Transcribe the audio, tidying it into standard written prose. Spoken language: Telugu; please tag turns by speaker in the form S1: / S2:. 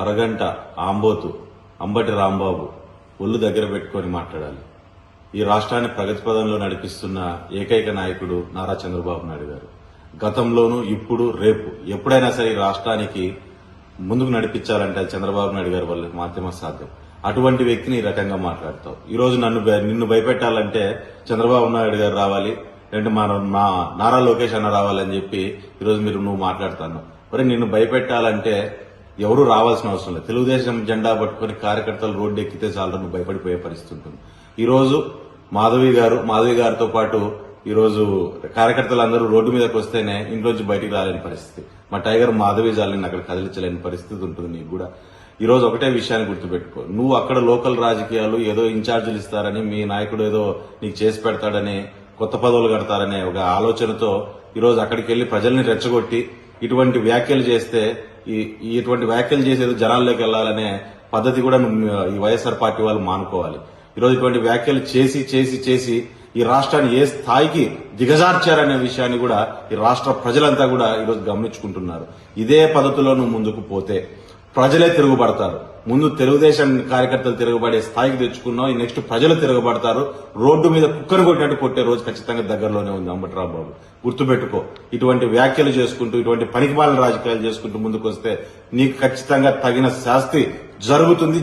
S1: అరగంట ఆంబోతు అంబటి రాంబాబు ఒళ్ళు దగ్గర పెట్టుకొని మాట్లాడాలి. ఈ రాష్ట్రాన్ని ప్రగతి పదంలో నడిపిస్తున్న ఏకైక నాయకుడు నారా చంద్రబాబు నాయుడు గారు. గతంలోనూ ఇప్పుడు రేపు ఎప్పుడైనా సరే ఈ రాష్ట్రానికి ముందుకు నడిపించాలంటే అది చంద్రబాబు నాయుడు గారి వల్ల మాత్రమే సాధ్యం. అటువంటి వ్యక్తిని ఈ రకంగా మాట్లాడతావు. ఈ రోజు నిన్ను భయపెట్టాలంటే చంద్రబాబు నాయుడు గారు రావాలి, లేదంటే మా నారా లోకేష్ అన్న రావాలని చెప్పి ఈరోజు నువ్వు మాట్లాడుతున్నావు. మరి నిన్ను భయపెట్టాలంటే ఎవరు రావాల్సిన అవసరం లేదు. తెలుగుదేశం జెండా పట్టుకుని కార్యకర్తలు రోడ్డు ఎక్కితే చాలు నువ్వు భయపడిపోయే పరిస్థితి ఉంటుంది. ఈ రోజు మాధవి గారితో పాటు ఈ రోజు కార్యకర్తలందరూ రోడ్డు మీదకి వస్తేనే ఇంట్లోంచి బయటికి రాలేని పరిస్థితి. మా టైగర్ మాధవి జాలిని అక్కడ కదిలించలేని పరిస్థితి ఉంటుంది నీకు కూడా. ఈ రోజు ఒకటే విషయాన్ని గుర్తుపెట్టుకో, నువ్వు అక్కడ లోకల్ రాజకీయాలు ఏదో ఇన్ఛార్జీలు ఇస్తారని, మీ నాయకుడు ఏదో నీకు చేసి పెడతాడని, కొత్త పదవులు కడతారనే ఒక ఆలోచనతో ఈ రోజు అక్కడికి వెళ్లి ప్రజల్ని రెచ్చగొట్టి ఇటువంటి వ్యాఖ్యలు చేస్తే ఇటువంటి వ్యాఖ్యలు చేసేది జనాల్లోకి వెళ్లాలనే పద్ధతి కూడా ఈ వైఎస్ఆర్ పార్టీ వాళ్ళు మానుకోవాలి. ఈరోజు ఇటువంటి వ్యాఖ్యలు చేసి ఈ రాష్ట్రాన్ని ఏ స్థాయికి దిగజార్చారనే విషయాన్ని కూడా ఈ రాష్ట్ర ప్రజలంతా కూడా ఈరోజు గమనించుకుంటున్నారు. ఇదే పద్ధతిలో నువ్వు ముందుకు పోతే ప్రజలే తిరుగుబడతారు. ముందు తెలుగుదేశం కార్యకర్తలు తిరగబడే స్థాయికి తెచ్చుకున్నావు, నెక్స్ట్ ప్రజలు తిరగబడతారు. రోడ్డు మీద కుక్కను కొట్టినట్టు కొట్టే రోజు ఖచ్చితంగా దగ్గరలోనే ఉంది అంబటిరావు బాబు. గుర్తుపెట్టుకో, ఇటువంటి వ్యాఖ్యలు చేసుకుంటూ ఇటువంటి పనికిమాలిన రాజకీయాలు చేసుకుంటూ ముందుకు వస్తే నీకు ఖచ్చితంగా తగిన శాస్తి జరుగుతుంది.